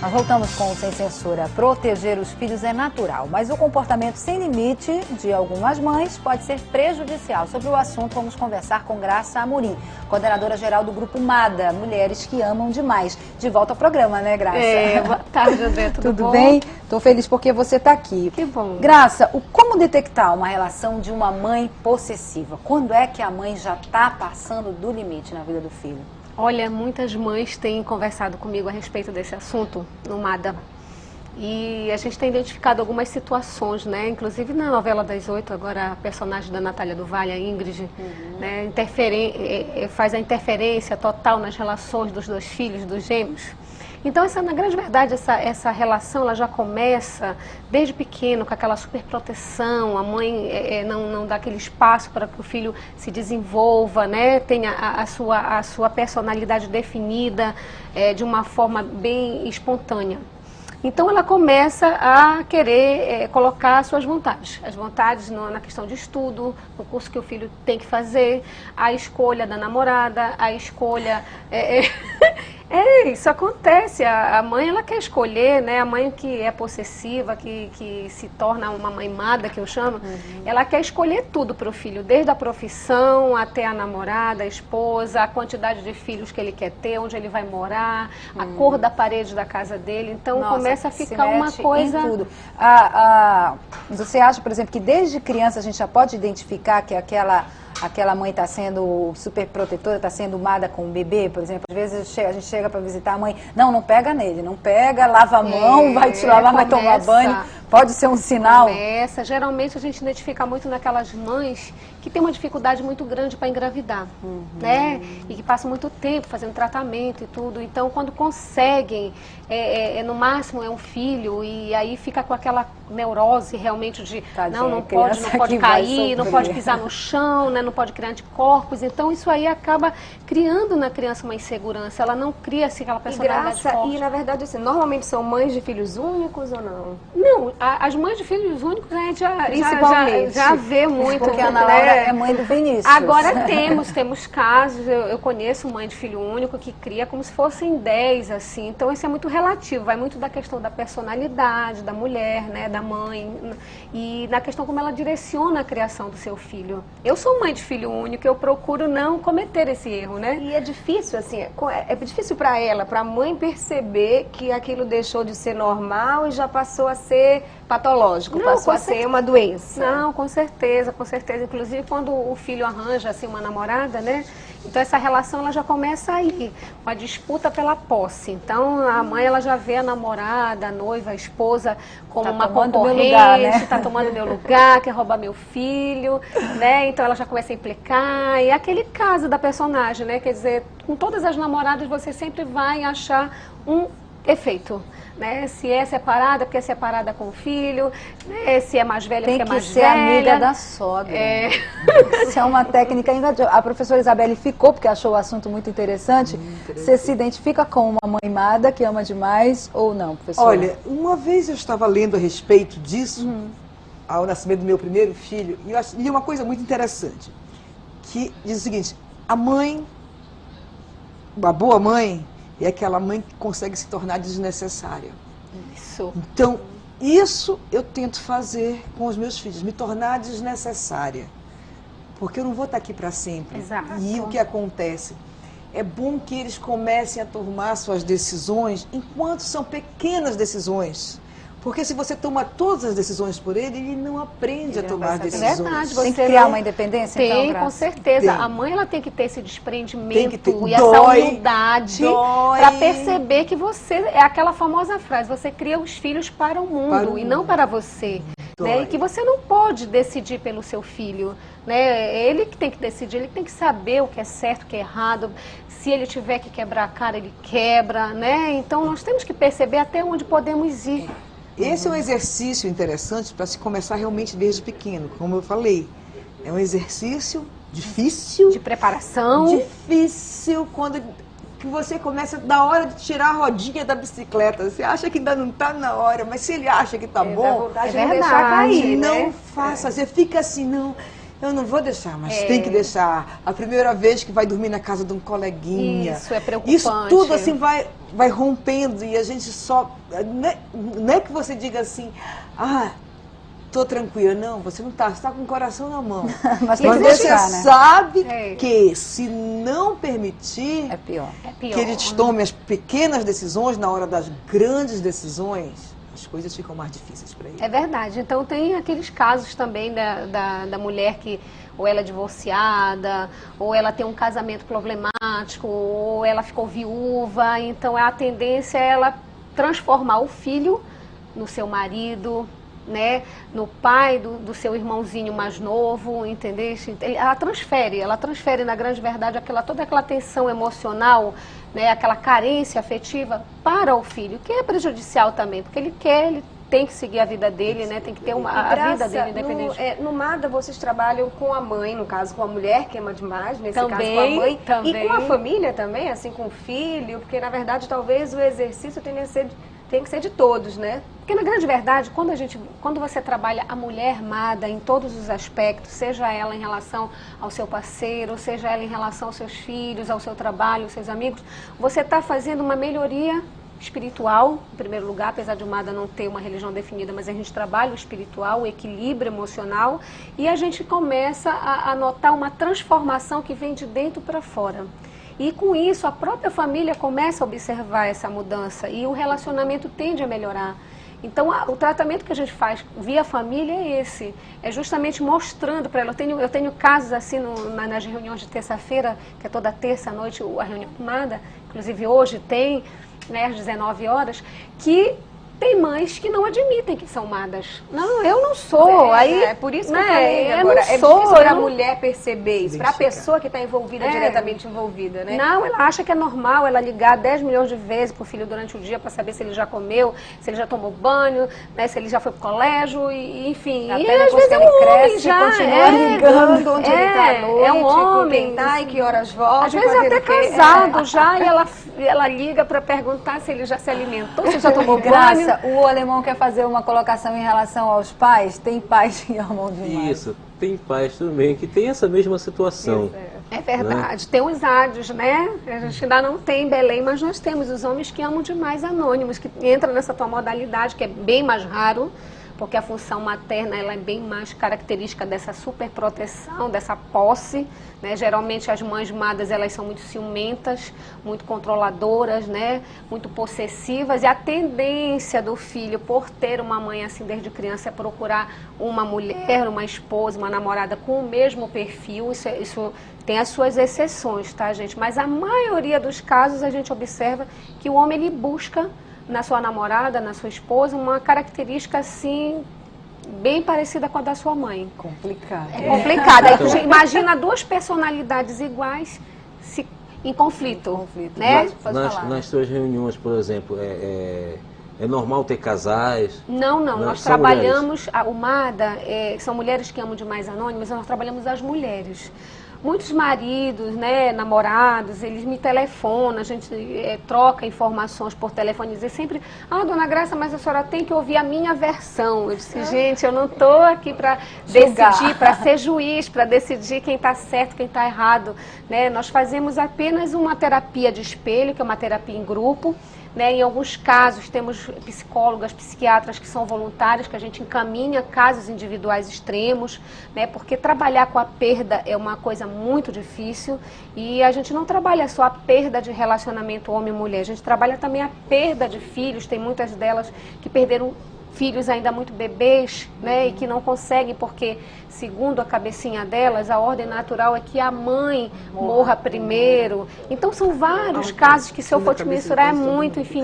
Nós voltamos com o Sem Censura. Proteger os filhos é natural, mas o comportamento sem limite de algumas mães pode ser prejudicial. Sobre o assunto, vamos conversar com Graça Amorim, coordenadora geral do Grupo MADA, Mulheres que Amam Demais. De volta ao programa, né, Graça? Boa tarde, André, tudo bom? Bem? Estou feliz porque você está aqui. Que bom. Graça, como detectar uma relação de uma mãe possessiva? Quando é que a mãe já está passando do limite na vida do filho? Olha, muitas mães têm conversado comigo a respeito desse assunto no MADA. E a gente tem identificado algumas situações, né? Inclusive na novela das 8, agora a personagem da Natália do Vale, a Ingrid, né? Faz a interferência total nas relações dos dois filhos, dos gêmeos. Então, na grande verdade, essa relação ela já começa desde pequeno, com aquela superproteção, a mãe não dá aquele espaço para que o filho se desenvolva, né? Tenha a sua personalidade definida de uma forma bem espontânea. Então, ela começa a querer colocar suas vontades. As vontades na questão de estudo, no curso que o filho tem que fazer, a escolha da namorada, a escolha... isso acontece. A mãe, ela quer escolher, né? A mãe que é possessiva, que se torna uma mãe mada, que eu chamo, ela quer escolher tudo para o filho, desde a profissão até a namorada, a esposa, a quantidade de filhos que ele quer ter, onde ele vai morar, a cor da parede da casa dele. Então, começa a ficar uma coisa... Em tudo. Você acha, por exemplo, que desde criança a gente já pode identificar que aquela mãe está sendo super protetora, está sendo mada com o bebê, por exemplo? Às vezes a gente chega para visitar a mãe, não pega nele, não pega, lava a mão, vai te lavar, vai tomar banho, pode ser um sinal? Geralmente a gente identifica muito naquelas mães que tem uma dificuldade muito grande para engravidar, né? E que passam muito tempo fazendo tratamento e tudo. Então, quando conseguem, no máximo é um filho, e aí fica com aquela neurose realmente de Tadinha, não pode cair, não pode pisar no chão, né? Não pode criar anticorpos. Então, isso aí acaba criando na criança uma insegurança. Ela não cria assim, aquela personalidade forte. E, na verdade, assim, normalmente são mães de filhos únicos ou não? Não, as mães de filhos únicos a gente já vê muito. Porque a Ana Laura é mãe do Vinícius. Agora temos casos, eu conheço mãe de filho único que cria como se fossem 10, assim. Então, isso é muito relativo, vai muito da questão da personalidade da mulher, né, da mãe, e na questão como ela direciona a criação do seu filho. Eu sou mãe de filho único, eu procuro não cometer esse erro, né? E é difícil, assim, é difícil para ela, para a mãe perceber que aquilo deixou de ser normal e já passou a ser patológico, passou a ser uma doença. Não, com certeza, com certeza. Inclusive, quando o filho arranja, assim, uma namorada, né? Então, essa relação, ela já começa aí, uma disputa pela posse. Então, a mãe, ela já vê a namorada, a noiva, a esposa como uma concorrente, tá tomando meu lugar, quer roubar meu filho, né? Então, ela já começa a implicar. E é aquele caso da personagem, né? Quer dizer, com todas as namoradas, você sempre vai achar um efeito. Né? Se é separada, porque é separada com o filho, né? Se é mais velha, porque é mais velha. Tem que ser amiga da sogra. Isso é uma técnica ainda. A professora Isabelle ficou, porque achou o assunto muito interessante. Você se identifica com uma mãe mada que ama demais ou não, professora? Olha, uma vez eu estava lendo a respeito disso, ao nascimento do meu primeiro filho, e eu li uma coisa muito interessante, que diz o seguinte: a mãe, uma boa mãe, é aquela mãe que consegue se tornar desnecessária. Isso. Então, isso eu tento fazer com os meus filhos, me tornar desnecessária. Porque eu não vou estar aqui para sempre. Exato. E o que acontece? É bom que eles comecem a tomar suas decisões enquanto são pequenas decisões. Porque se você toma todas as decisões por ele, ele não aprende a tomar decisões. É verdade, tem que criar uma independência, tem, então, com certeza. Tem. A mãe, ela tem que ter esse desprendimento e essa humildade para perceber que você, é aquela famosa frase, você cria os filhos para o mundo e não para você. Né? E que você não pode decidir pelo seu filho. Né? Ele que tem que decidir, ele tem que saber o que é certo, o que é errado. Se ele tiver que quebrar a cara, ele quebra. Né? Então, nós temos que perceber até onde podemos ir. Esse é um exercício interessante para se começar realmente desde pequeno, como eu falei. É um exercício difícil. De preparação. Difícil quando que você começa da hora de tirar a rodinha da bicicleta. Você acha que ainda não está na hora, mas se ele acha que está bom, dá vontade de não deixar cair, não né? faça. Você fica assim, não. Eu não vou deixar, mas É. tem que deixar. A primeira vez que vai dormir na casa de um coleguinha. Isso é preocupante. Isso tudo assim vai rompendo e a gente só... Não é que você diga assim, tô tranquila. Não, você não tá, você tá com o coração na mão. Mas tem Mas que você deixar, né? sabe É. que se não permitir É pior. É pior. que eles tomem as pequenas decisões na hora das grandes decisões, as coisas ficam mais difíceis para eles. É verdade. Então tem aqueles casos também da mulher que ou ela é divorciada, ou ela tem um casamento problemático, ou ela ficou viúva. Então a tendência é ela transformar o filho no seu marido, né, no pai do seu irmãozinho mais novo, entendeu? Ela transfere na grande verdade toda aquela tensão emocional, né, aquela carência afetiva para o filho, que é prejudicial também, porque ele tem que seguir a vida dele, né, tem que ter a vida dele independente. No MADA vocês trabalham com a mãe, no caso com a mulher que ama demais, nesse caso com a Também, mãe, também. e com a família também, assim, com o filho, porque na verdade talvez o exercício tem que ser de todos, né? Porque na grande verdade, quando você trabalha a mulher amada em todos os aspectos, seja ela em relação ao seu parceiro, seja ela em relação aos seus filhos, ao seu trabalho, aos seus amigos, você está fazendo uma melhoria espiritual, em primeiro lugar, apesar de o MADA não ter uma religião definida, mas a gente trabalha o espiritual, o equilíbrio emocional, e a gente começa a notar uma transformação que vem de dentro para fora. E com isso, a própria família começa a observar essa mudança e o relacionamento tende a melhorar. Então, o tratamento que a gente faz via família é esse, é justamente mostrando para ela. Eu tenho casos assim nas reuniões de terça-feira, que é toda terça-noite a reunião MADA, inclusive hoje tem, né, às 19 horas, que tem mães que não admitem que são madas. Não, eu não sou. É por isso que eu falei eu agora. não É sou, difícil para a eu não- mulher perceber isso, para a pessoa que está envolvida, diretamente envolvida, né? Não, ela acha que é normal ela ligar 10 milhões de vezes pro filho durante o dia para saber se ele já comeu, se ele já tomou banho, né, se ele já foi pro colégio, enfim. Até e depois às vezes que é ele um homem cresce, já, continua ligando Onde ele tá à noite, é um com homem. quem tá e que horas volta. Às vezes é fazendo até o quê. casado já e ela liga para perguntar se ele já se alimentou, se já tomou banho. Graça, o alemão quer fazer uma colocação em relação aos pais. Tem pais que amam demais. Isso, tem pais também que tem essa mesma situação. É verdade, tem os ádios, né? A gente ainda não tem em Belém, mas nós temos os homens que amam demais anônimos, que entram nessa tua modalidade, que é bem mais raro, porque a função materna ela é bem mais característica dessa superproteção, dessa posse, né? Geralmente as mães madas elas são muito ciumentas, muito controladoras, né? Muito possessivas, e a tendência do filho por ter uma mãe assim desde criança é procurar uma mulher, uma esposa, uma namorada com o mesmo perfil. Isso tem as suas exceções, tá, gente? Mas a maioria dos casos a gente observa que o homem ele busca na sua namorada, na sua esposa, uma característica assim bem parecida com a da sua mãe. Complicado. É complicado. Aí tu imagina duas personalidades iguais em conflito, né? Pode falar. Nas suas reuniões, por exemplo, é normal ter casais? Não, Não, nós são trabalhamos, o MADA, são mulheres que amam demais anônimas, nós trabalhamos as mulheres. Muitos maridos, né, namorados, eles me telefonam, a gente troca informações por telefone, dizer sempre, dona Graça, mas a senhora tem que ouvir a minha versão. Eu disse, gente, eu não estou aqui para decidir, para ser juiz, para decidir quem está certo, quem está errado, né? Nós fazemos apenas uma terapia de espelho, que é uma terapia em grupo, né? Em alguns casos temos psicólogas, psiquiatras que são voluntárias, que a gente encaminha casos individuais extremos, né? Porque trabalhar com a perda é uma coisa muito difícil e a gente não trabalha só a perda de relacionamento homem-mulher, a gente trabalha também a perda de filhos, tem muitas delas que perderam filhos ainda muito bebês, né, e que não conseguem porque, segundo a cabecinha delas, a ordem natural é que a mãe morra primeiro. Então são vários casos que se eu for te mensurar é muito, enfim.